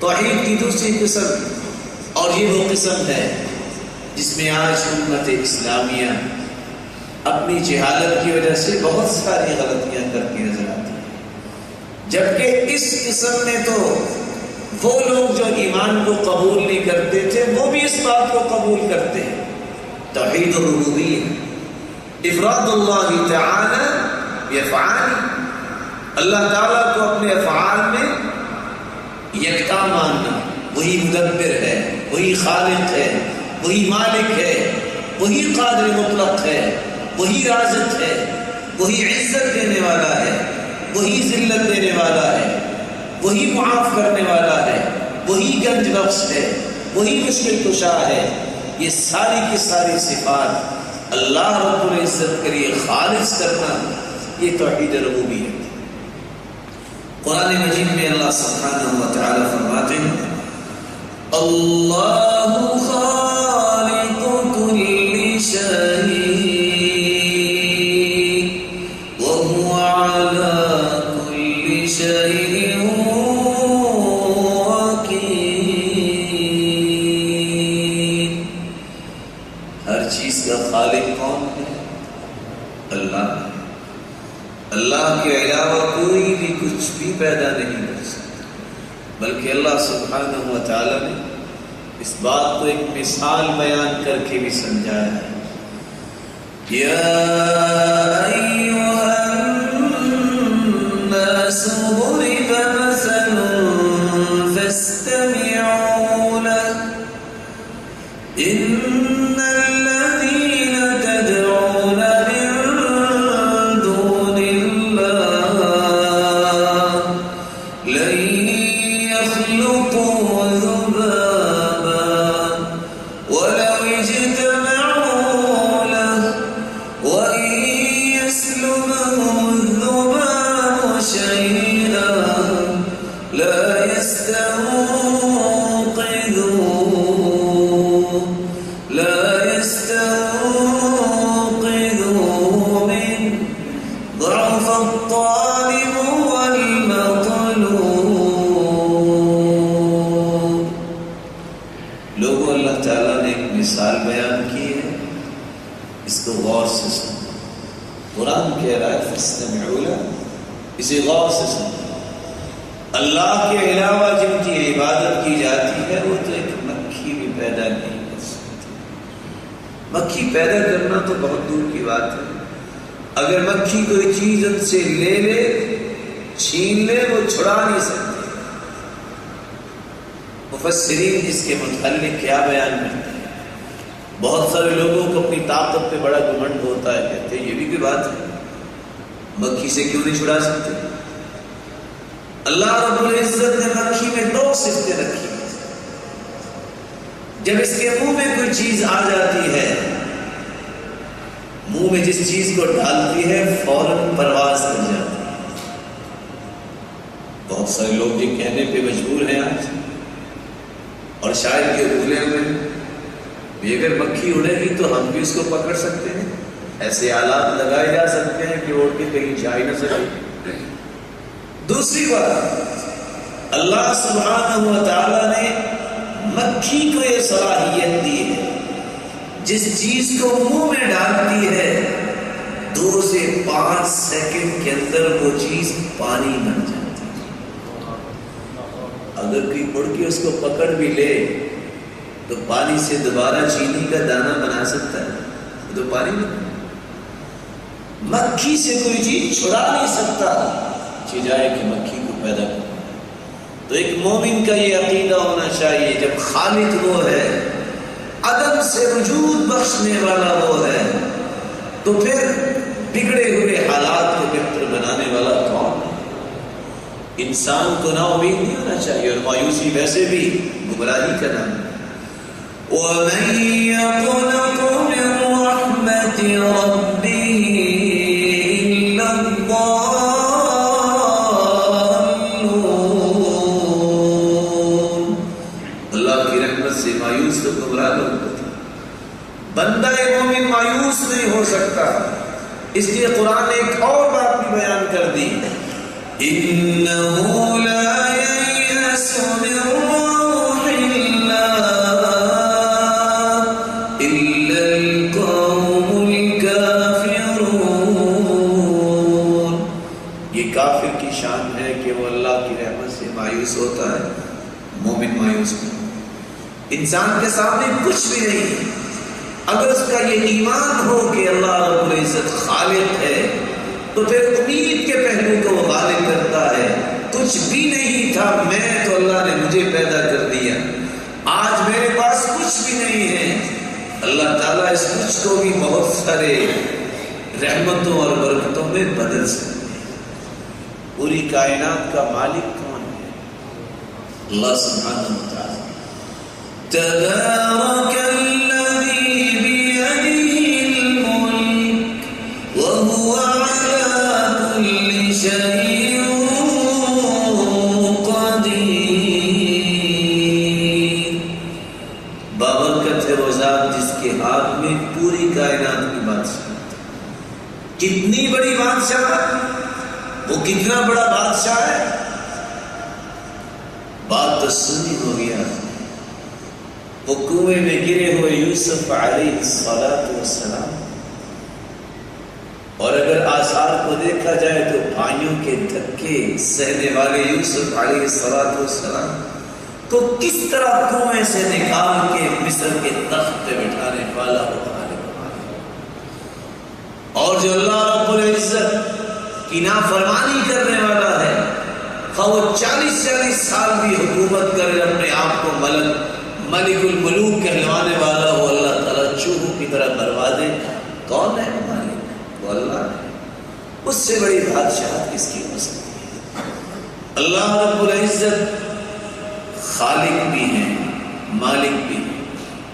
توحید کی دوسری قسم، اور یہ وہ قسم ہے جس میں آج امت اسلامیہ اپنی جہالت کی وجہ سے بہت ساری غلطیاں کرتی نظر آتی ہیں، جبکہ اس قسم میں تو وہ لوگ جو ایمان کو قبول نہیں کرتے تھے وہ بھی اس بات کو قبول کرتے ہیں۔ توحید الربوبیہ، افراد اللہ تعالی بافعالہ، اللہ تعالیٰ کو اپنے افعال میں یکتا ماننا، وہی مدبر ہے، وہی خالق ہے، وہی مالک ہے، وہی قادر مطلق ہے، وہی رازق ہے، وہی عزت دینے والا ہے، وہی ذلت دینے والا ہے، وہی معاف کرنے والا ہے، وہی گنج بخش ہے، وہی مشکل کشا ہے۔ یہ ساری کی ساری صفات اللہ رب العزت کے لیے خالص کرنا، یہ توحید ربوبیت ہے۔ قرآن مجید میں اللہ سبحانہ و تعالی فرماتے ہیں اللہ خالق کل شیء وهو على كل شيء وكيل۔ ہر چیز کا خالق کون ہے؟ اللہ۔ اللہ کے علاوہ کوئی بھی کچھ بھی پیدا نہیں کر سکتا، بلکہ اللہ سبحانہ و تعالی نے اس بات کو ایک مثال بیان کر کے بھی سمجھایا ہے۔ یا ایھا الناس ضرب مثل فاستمعوا له ان الذین تدعون من دون اللہ لن يخلقوا ذبابا ولو اجتمعوا له وإن يسلبهم الذباب شيئا لا يستنقذوه منه ضعف الطالب والمطلوب۔ لوگوں، اللہ تعالیٰ نے ایک مثال بیان کی ہے، اس کو غور سے سنو۔ قرآن کہہ رہا ہے فاستمعوا لہ، اسے غور سے سنو۔ اللہ کے علاوہ جن کی عبادت کی جاتی ہے وہ تو ایک مکھی بھی پیدا نہیں کر سکتی۔ مکھی پیدا کرنا تو بہت دور کی بات ہے۔ اگر مکھی کوئی چیز ان سے لے لے، چھین لے، وہ چھڑا نہیں سکتی۔ مفسرین اس کے متعلق کیا بیان کرتے ہیں؟ بہت سارے لوگوں کو اپنی طاقت پہ بڑا گھمنڈ ہوتا ہے، کہتے ہیں یہ بھی کوئی بات ہے، مکھی سے کیوں نہیں چھڑا سکتے؟ اللہ رب العزت نے مکھی میں دو صفتیں رکھی ہیں۔ جب اس کے منہ میں کوئی چیز آ جاتی ہے، منہ میں جس چیز کو ڈالتی ہے فوراً پرواز کر جاتی ہے۔ بہت سارے لوگ یہ کہنے پہ مجبور ہیں آج، اور شاید یہ بھولے ہوئے بھی، اگر مکھی اڑے گی تو ہم بھی اس کو پکڑ سکتے ہیں، ایسے آلات لگائے جا سکتے ہیں کہ اڑ کے کہیں جا ہی نہ سکے۔ دوسری بات، اللہ سبحانہ و تعالیٰ نے مکھی کو یہ صلاحیت دی ہے، جس چیز کو منہ میں ڈالتی ہے 2 سے 5 سیکنڈ کے اندر وہ چیز پانی بن جاتی ہے۔ اگر کوئی اڑ کے اس کو پکڑ بھی لے تو پانی سے دوبارہ چینی کا دانہ بنا سکتا ہے؟ وہ تو پانی نہیں۔ مکھی سے کوئی چیز چھڑا نہیں سکتا جائے کہ مکھی کو پیدا کرے۔ تو ایک مومن کا یہ عقیدہ ہونا چاہیے، جب خالق وہ ہے، عدم سے وجود بخشنے والا وہ ہے، تو پھر بگڑے ہوئے حالات کو بہتر بنانے والا کون ہے؟ انسان کو نا امید نہیں ہونا چاہیے، اور مایوسی ویسے بھی گمراہی کا نام ہے۔ وَمَن يَقْنَطُ مِن رَحْمَةِ رَبِّهِ إِلَّا الضَّالُّونَ۔ مایوس تو گمراہ لوگ ہوتے ہیں، بندہ مومن مایوس نہیں ہو سکتا۔ اس لیے قرآن نے ایک اور بات بھی بیان کر دی، إِنَّهُ لَا يَيْأَسُ مِن مایوس ہوتا ہے، مومن مایوس نہیں۔ انسان کے سامنے کچھ بھی نہیں ہے، اگر اس کا یہ ایمان ہو کہ اللہ رب العزت خالق ہے تو پھر امید کے پہلو کو وہ غالب کرتا ہے۔ کچھ بھی نہیں تھا، میں تو اللہ نے مجھے پیدا کر دیا، آج میرے پاس کچھ بھی نہیں ہے، اللہ تعالیٰ اس کچھ کو بھی بہت سارے رحمتوں اور برکتوں میں بدل سکتے ہیں۔ پوری کائنات کا مالک کون ہے؟ اللہ سبحانہ و تعالیٰ۔ تبارک الذی بیدہ الملک وہو علی کل شیء قدیر۔ بابرکت ہے وہ ذات جس کے ہاتھ میں پوری کائنات کی بادشاہ۔ کتنی بڑی بادشاہ، وہ کتنا بڑا بادشاہ ہے، بات تو سنی ہو گیا۔ وہ کنویں میں گرے ہوئے یوسف علیہ السلام، اور اگر آثار کو دیکھا جائے تو بھائیوں کے دھکے سہنے والے یوسف علیہ السلام کو کس طرح کنویں سے نکال کے مصر کے تخت پہ بٹھانے والا ہوتا ہے، اور جو اللہ رب العزت کی نافرمانی کرنے والا ہے، خواہ وہ 40 سال بھی حکومت کرے، اپنے آپ کو ملک الملوک کہلوانے والا ہو، اللہ تعالیٰ چوہوں کی طرح بروا دے۔ کون ہے مالک؟ وہ اللہ ہے۔ اس سے بڑی بادشاہت کس کی ہو سکتی ہے؟ اللہ رب العزت خالق بھی ہے، مالک بھی ہے۔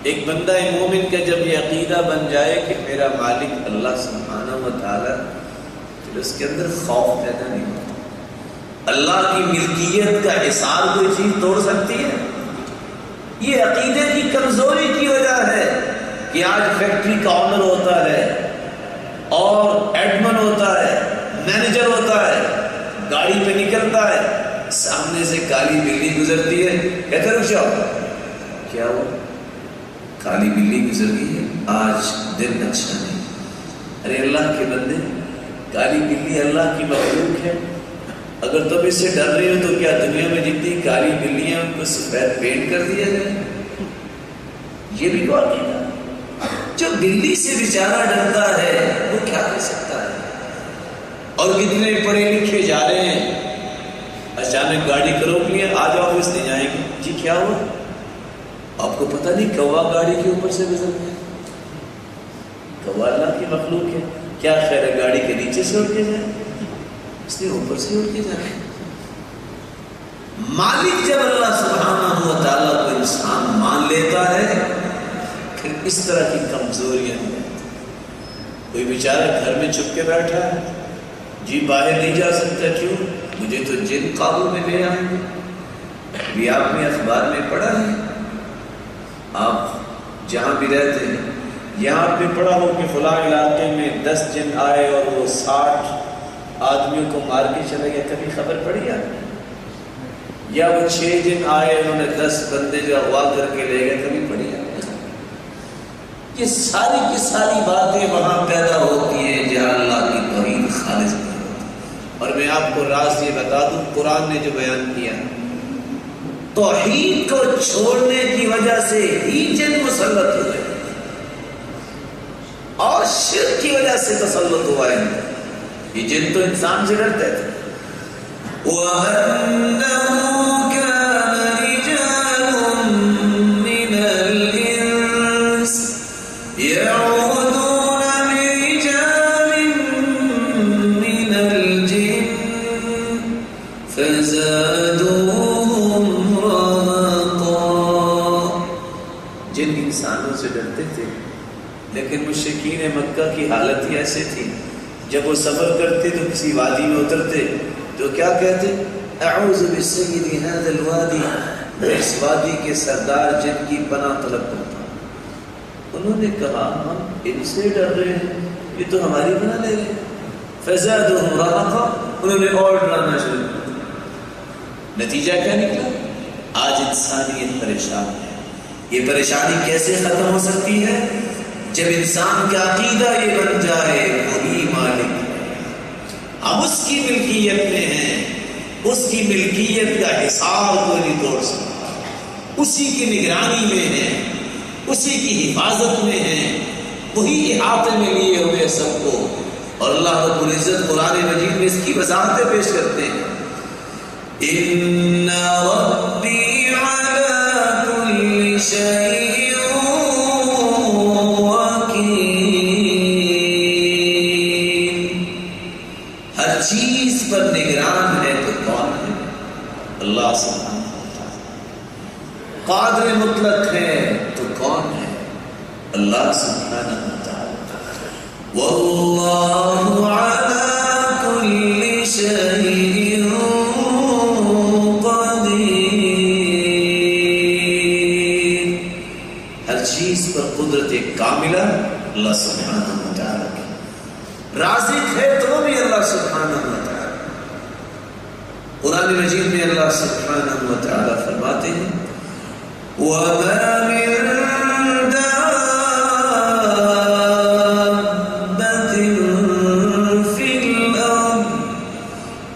ایک بندہ مومن کا جب یہ عقیدہ بن جائے کہ میرا مالک اللہ سبحانہ و تعالیٰ، پھر اس کے اندر خوف پیدا نہیں ہوتا۔ اللہ کی ملکیت کا احساس کوئی چیز توڑ سکتی ہے؟ یہ عقیدے کی کمزوری کی وجہ ہے کہ آج فیکٹری کا آنر ہوتا ہے اور ایڈمن ہوتا ہے، مینیجر ہوتا ہے، گاڑی پہ نکلتا ہے، سامنے سے کالی بلی گزرتی ہے، کہتے رک جاؤ، کیا ہوا؟ کالی بلی گزر گئی ہے، آج دن اچھا نہیں۔ ارے اللہ کے بندے، کالی بلی اللہ کی مخلوق ہے، اگر تم اس سے ڈر رہے ہو تو کیا دنیا میں جتنی کالی بلیاں ان کو سفید پینٹ کر دیا جائے؟ یہ بھی غور کیا، جو بلی سے بیچارہ ڈرتا ہے وہ کیا کر سکتا ہے؟ اور کتنے پڑھے لکھے جا رہے ہیں، اچانک گاڑی کو روک لیا، آج آفس نہیں جائیں گے، جی کیا ہوا؟ آپ کو پتہ نہیں کوا گاڑی کے اوپر سے گزر گیا؟ کوا اللہ کی مخلوق ہے، کیا خیر ہے گاڑی کے نیچے سے اڑ کے جائے؟ اس نے اوپر سے اڑ کے جائے۔ مالک جب اللہ سبحانہ و تعالیٰ کو انسان مان لیتا ہے، پھر اس طرح کی کمزوریاں ہیں۔ کوئی بیچارہ گھر میں چھپ کے بیٹھا ہے، جی باہر نہیں جا سکتا، کیوں؟ مجھے تو جن قابو میں لے آئیں گے۔ بھی آپ نے اخبار میں پڑھا ہے، آپ جہاں بھی رہتے ہیں یہاں پہ پڑھا ہو کہ فلاں علاقے میں 10 جن آئے اور وہ 60 آدمیوں کو مار کے چلے گئے، کبھی خبر پڑی آپ؟ یا وہ 6 جن آئے، انہوں نے 10 بندے جو اغوا کر کے لے گئے، کبھی پڑی آپ؟ یہ ساری کی ساری باتیں وہاں پیدا ہوتی ہیں جہاں اللہ کی توحید خالص نہیں ہوتی۔ اور میں آپ کو راز یہ بتا دوں، قرآن نے جو بیان کیا، توحید کو چھوڑنے کی وجہ سے ہی جن مسلط ہوئے اور شرک کی وجہ سے تسلط ہوا ہے۔ یہ جن تو انسان سے ڈرتے تھے۔ وَأَنَّهُ كَانَ رِجَالٌ مِّنَ الْإِنسِ يَعُوذُونَ بِرِجَالٍ مِّنَ الْجِنِّ فَزَادُوهُمْ رَهَقًا۔ جن انسانوں سے ڈرتے تھے، لیکن مشرکین مکہ کی حالت ہی ایسے تھی، جب وہ سفر کرتے تو کسی وادی میں اترتے تو کیا کہتے؟ اعوذ بسید هذا الوادی، میں اس وادی کے سردار جن کی پناہ طلب کرتا ہوں۔ انہوں نے کہا ہم ان سے ڈر رہے ہیں، یہ تو ہماری پناہ لے رہے ہیں۔ فزادهم رهقا، انہوں نے اور ڈرانا شروع کیا۔ نتیجہ کیا نکلا؟ آج انسانیت پریشان ہے۔ یہ پریشانی کیسے ختم ہو سکتی ہے؟ جب انسان کا عقیدہ یہ بن جائے وہی مالک ہے، ہم اس کی ملکیت میں ہیں، اس کی ملکیت کا حساب کوئی نہیں توڑ سکتا، اسی کی نگرانی میں ہے، اسی کی حفاظت میں ہے، وہی احاطے میں لیے ہوئے سب کو۔ اور اللہ رب العزت قرآن مجید میں اس کی وضاحتیں پیش کرتے ہیں، ان ربی علی کل شیء وکیل، ہر چیز پر نگران ہے تو کون ہے؟ اللہ سبحانہ وتعالی۔ قادر مطلق ہے تو کون ہے؟ اللہ سبحانہ وتعالی۔ واللہ علی کل شیء قدیر، ہر چیز پر قدرت کاملہ اللہ سبحانہ وتعالی کی۔ رازق ہے تو بھی اللہ سبحانہ وتعالی۔ قرآن مجید میں اللہ سبحانہ وتعالی فرماتے ہیں وَمَا مِن دَابَّةٍ فِي الْأَرْضِ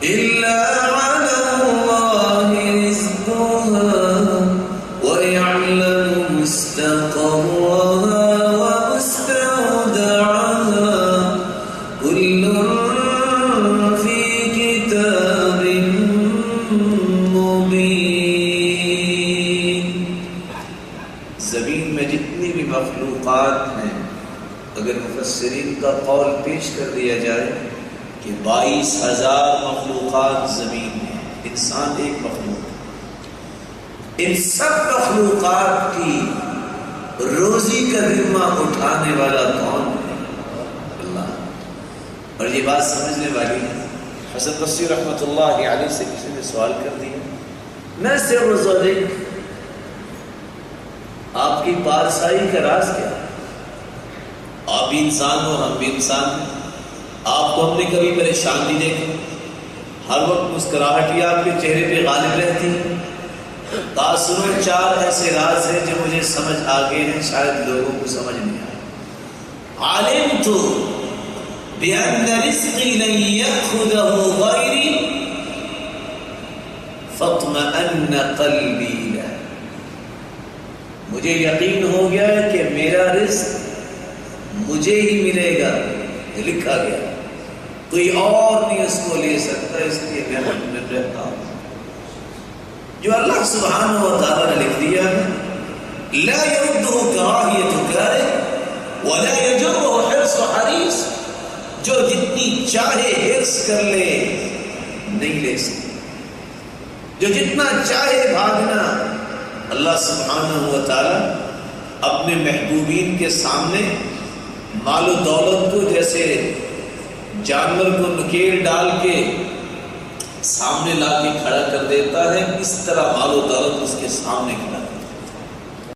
إِلَّا عَلَى اللَّهِ رِزْقُهَا وَيَعْلَمُ مُسْتَقَرَّهَا وَمُسْتَوْدَعَهَا كُلٌّ فِي كِتَابٍ مُبِينٍ۔ زمین میں جتنی بھی مخلوقات ہیں، اگر مفسرین کا قول پیش کر دیا جائے کہ 22,000 مخلوقات زمین میں، انسان ایک مخلوق، ان سب مخلوقات کی روزی کا ذمہ اٹھانے والا کون ہے؟ اللہ۔ اور یہ بات سمجھنے والی ہے، حسن بصری رحمۃ اللہ علیہ سے کسی نے سوال کر دیا، میں سے رزق، آپ کی پارسائی کا راز کیا ہے؟ آپ بھی انسان ہو، ہم بھی انسان ہیں، آپ کو ہم نے کبھی پریشان نہیں دیکھا، ہر وقت مسکراہٹ ہی آپ کے چہرے پہ غالب رہتی ہے۔ تاثروں 4 ایسے راز ہیں جو مجھے سمجھ آ گئے ہیں، شاید لوگوں کو سمجھ نہیں آئے۔ علمت بأن رزقی لن یأخذہ غیری فاطمأن قلبی لہ، مجھے یقین ہو گیا ہے کہ میرا رزق مجھے ہی ملے گا، لکھا گیا، کوئی اور نہیں اس کو لے سکتا، اس لیے میں مطمئن رہتا ہوں۔ جو اللہ سبحانہ و تعالیٰ نے لکھ دیا ہے، لا يردہ کراہیت کارہ ولا یجرہ حرص حریص، جو جتنی چاہے حرص کر لے نہیں لے سکتا، جو جتنا چاہے بھاگنا، اللہ سبحانہ و تعالیٰ اپنے محبوبین کے سامنے مال و دولت کو جیسے جانور کو نکیل ڈال کے سامنے لا کے کھڑا کر دیتا ہے، اس طرح مال و دولت اس کے سامنے کھڑا